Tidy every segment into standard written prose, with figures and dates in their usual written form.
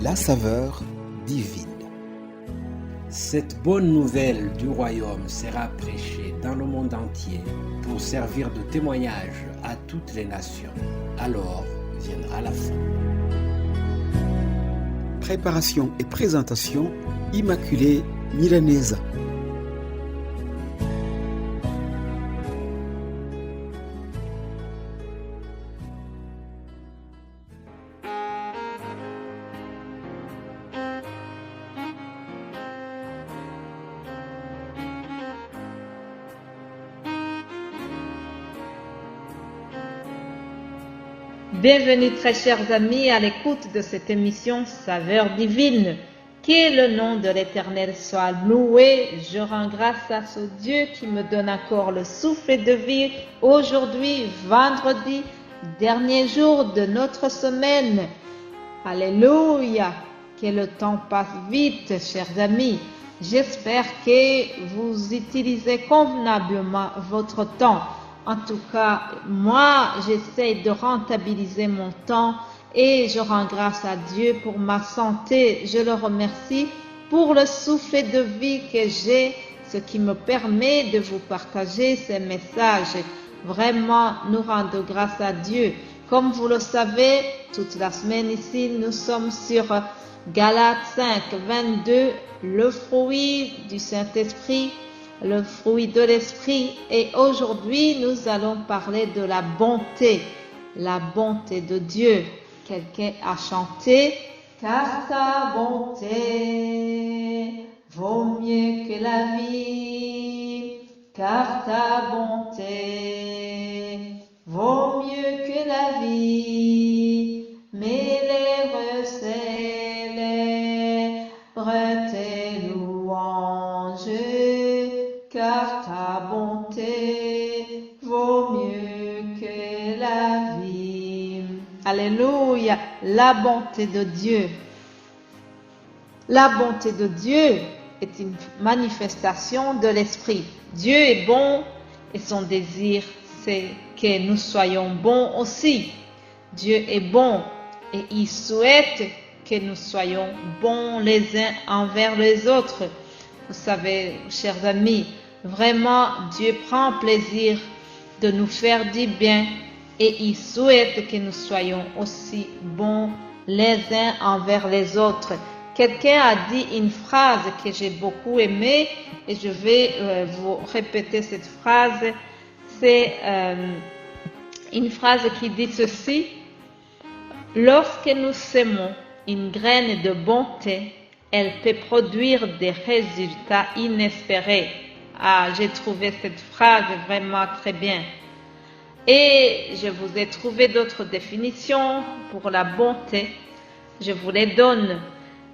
La saveur divine. Cette bonne nouvelle du royaume sera prêchée dans le monde entier pour servir de témoignage à toutes les nations. Alors viendra la fin. Préparation et présentation, Immaculée Milanesa. Bienvenue très chers amis à l'écoute de cette émission Saveur divine. Que le nom de l'Éternel soit loué. Je rends grâce à ce Dieu qui me donne encore le souffle de vie. Aujourd'hui, vendredi, dernier jour de notre semaine. Alléluia. Que le temps passe vite, chers amis. J'espère que vous utilisez convenablement votre temps. En tout cas, moi, j'essaie de rentabiliser mon temps et je rends grâce à Dieu pour ma santé. Je le remercie pour le souffle de vie que j'ai, ce qui me permet de vous partager ces messages. Vraiment, nous rendons grâce à Dieu. Comme vous le savez, toute la semaine ici, nous sommes sur Galates 5, 22, le fruit du Saint-Esprit. Le fruit de l'esprit, et aujourd'hui nous allons parler de la bonté de Dieu. Quelqu'un a chanté car ta bonté vaut mieux que la vie, car ta bonté vaut mieux que la vie, mais les célèbre tes louanges. Car ta bonté vaut mieux que la vie. Alléluia, la bonté de Dieu. La bonté de Dieu est une manifestation de l'Esprit. Dieu est bon et son désir, c'est que nous soyons bons aussi. Dieu est bon et il souhaite que nous soyons bons les uns envers les autres. Vous savez, chers amis, vraiment, Dieu prend plaisir de nous faire du bien et il souhaite que nous soyons aussi bons les uns envers les autres. Quelqu'un a dit une phrase que j'ai beaucoup aimée et je vais vous répéter cette phrase. C'est une phrase qui dit ceci: lorsque nous sémons une graine de bonté, elle peut produire des résultats inespérés. Ah, j'ai trouvé cette phrase vraiment très bien. Et je vous ai trouvé d'autres définitions pour la bonté. Je vous les donne.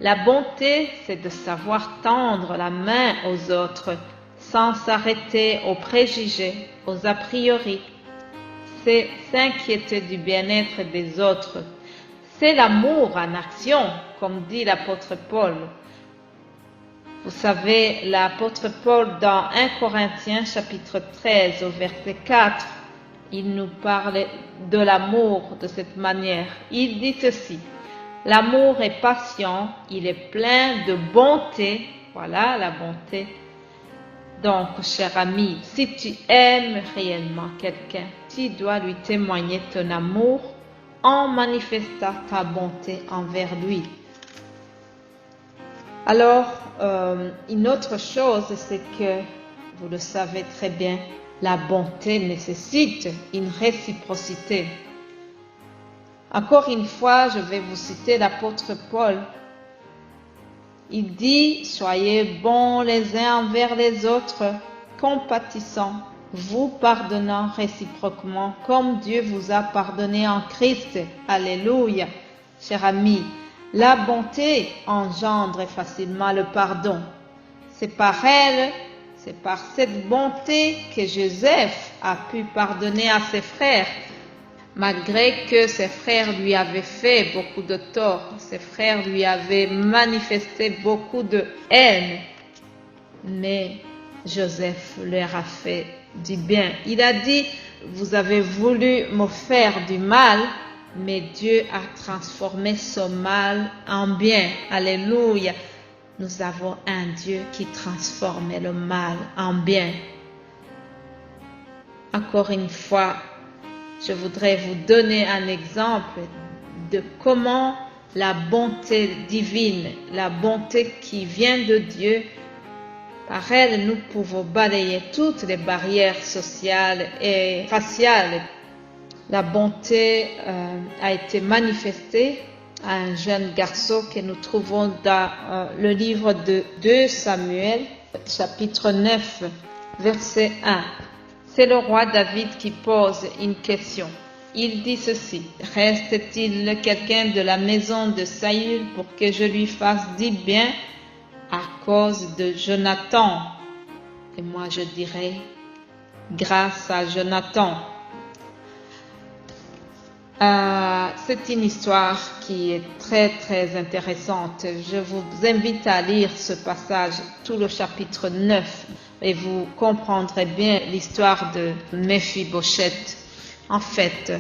La bonté, c'est de savoir tendre la main aux autres sans s'arrêter aux préjugés, aux a priori. C'est s'inquiéter du bien-être des autres. C'est l'amour en action, comme dit l'apôtre Paul. Vous savez, l'apôtre Paul, dans 1 Corinthiens chapitre 13 au verset 4, il nous parle de l'amour de cette manière. Il dit ceci: l'amour est patient, il est plein de bonté. Voilà la bonté. Donc, cher ami, si tu aimes réellement quelqu'un, tu dois lui témoigner ton amour en manifestant ta bonté envers lui. Alors, une autre chose, c'est que, vous le savez très bien, la bonté nécessite une réciprocité. Encore une fois, je vais vous citer l'apôtre Paul. Il dit: soyez bons les uns envers les autres, compatissants, vous pardonnant réciproquement, comme Dieu vous a pardonné en Christ. Alléluia. Cher ami, la bonté engendre facilement le pardon. C'est par elle, c'est par cette bonté que Joseph a pu pardonner à ses frères, malgré que ses frères lui avaient fait beaucoup de tort. Ses frères lui avaient manifesté beaucoup de haine. Mais Joseph leur a fait du bien. Il a dit: vous avez voulu me faire du mal, mais Dieu a transformé ce mal en bien. Alléluia. Nous avons un Dieu qui transforme le mal en bien. Encore une fois, je voudrais vous donner un exemple de comment la bonté divine, la bonté qui vient de Dieu, par elle, nous pouvons balayer toutes les barrières sociales et faciales. La bonté a été manifestée à un jeune garçon que nous trouvons dans le livre de 2 Samuel, chapitre 9, verset 1. C'est le roi David qui pose une question. Il dit ceci: reste-t-il quelqu'un de la maison de Saül pour que je lui fasse du bien à cause de Jonathan? Et moi je dirais, grâce à Jonathan. C'est une histoire qui est très très intéressante. Je vous invite à lire ce passage, tout le chapitre 9, et vous comprendrez bien l'histoire de Méphibosheth. En fait,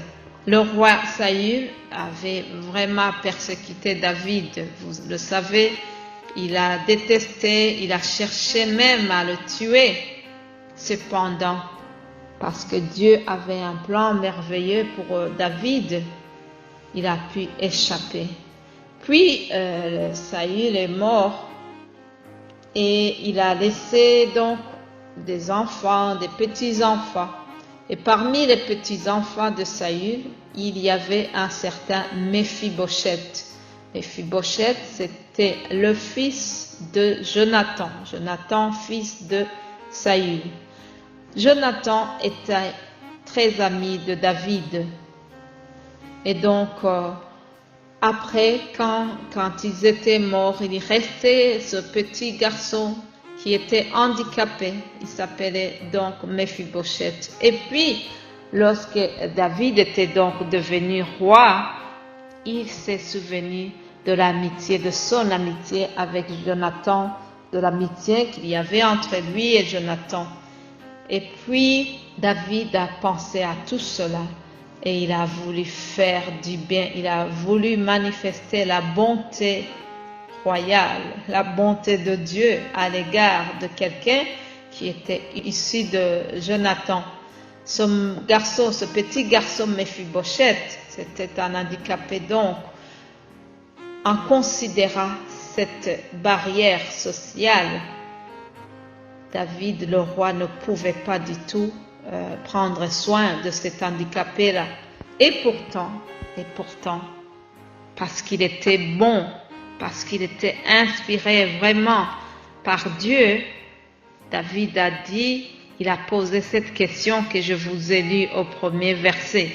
le roi Saül avait vraiment persécuté David, vous le savez. Il a détesté, il a cherché même à le tuer. Cependant, parce que Dieu avait un plan merveilleux pour David, il a pu échapper. Puis, Saül est mort et il a laissé donc des enfants, des petits-enfants. Et parmi les petits-enfants de Saül, il y avait un certain Méphibosheth. Méphibosheth, c'était le fils de Jonathan. Jonathan, fils de Saül. Jonathan était très ami de David. Et donc, après, quand ils étaient morts, il restait ce petit garçon qui était handicapé. Il s'appelait donc Méphibosheth. Et puis, lorsque David était donc devenu roi, il s'est souvenu de l'amitié, de son amitié avec Jonathan, de l'amitié qu'il y avait entre lui et Jonathan. Et puis, David a pensé à tout cela et il a voulu faire du bien. Il a voulu manifester la bonté royale, la bonté de Dieu à l'égard de quelqu'un qui était issu de Jonathan. Ce garçon, ce petit garçon Méphibosheth, c'était un handicapé donc. En considérant cette barrière sociale, David, le roi, ne pouvait pas du tout prendre soin de cet handicapé-là. Et pourtant, parce qu'il était bon, parce qu'il était inspiré vraiment par Dieu, David a dit, il a posé cette question que je vous ai lue au premier verset.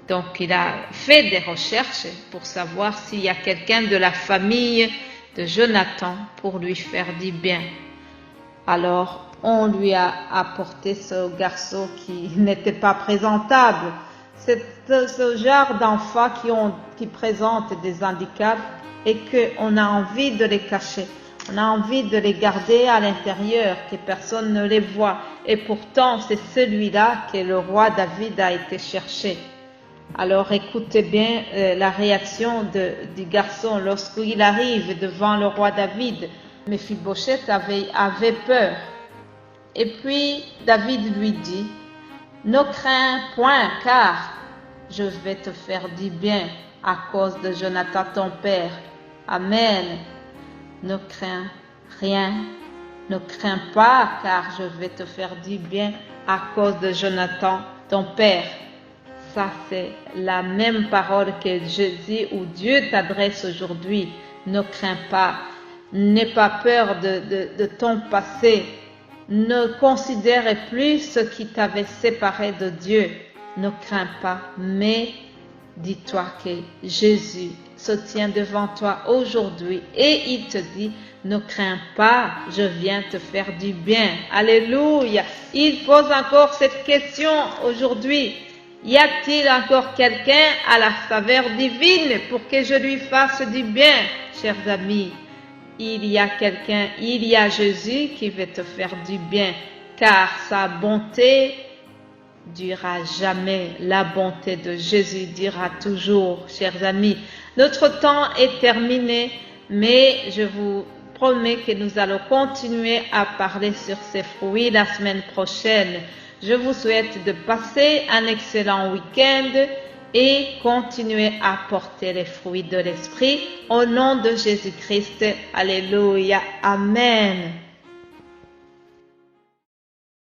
Donc, il a fait des recherches pour savoir s'il y a quelqu'un de la famille de Jonathan pour lui faire du bien. Alors, on lui a apporté ce garçon qui n'était pas présentable. C'est ce genre d'enfants qui présentent des handicaps et qu'on a envie de les cacher. On a envie de les garder à l'intérieur, que personne ne les voit. Et pourtant, c'est celui-là que le roi David a été chercher. Alors écoutez bien la réaction du garçon lorsqu'il arrive devant le roi David. Méphibosheth avait peur. Et puis David lui dit, ne crains point, car je vais te faire du bien à cause de Jonathan ton père. Amen. Ne crains rien, ne crains pas, car je vais te faire du bien à cause de Jonathan ton père. Ça, c'est la même parole que Jésus ou Dieu t'adresse aujourd'hui. Ne crains pas, n'aie pas peur de ton passé. Ne considère plus ce qui t'avait séparé de Dieu. Ne crains pas, mais dis-toi que Jésus se tient devant toi aujourd'hui et il te dit, ne crains pas, je viens te faire du bien. Alléluia. Il pose encore cette question aujourd'hui. Y a-t-il encore quelqu'un à la saveur divine pour que je lui fasse du bien, chers amis? Il y a quelqu'un, il y a Jésus qui veut te faire du bien, car sa bonté durera jamais. La bonté de Jésus durera toujours, chers amis. Notre temps est terminé, mais je vous promets que nous allons continuer à parler sur ces fruits la semaine prochaine. Je vous souhaite de passer un excellent week-end et continuer à porter les fruits de l'Esprit au nom de Jésus-Christ. Alléluia. Amen.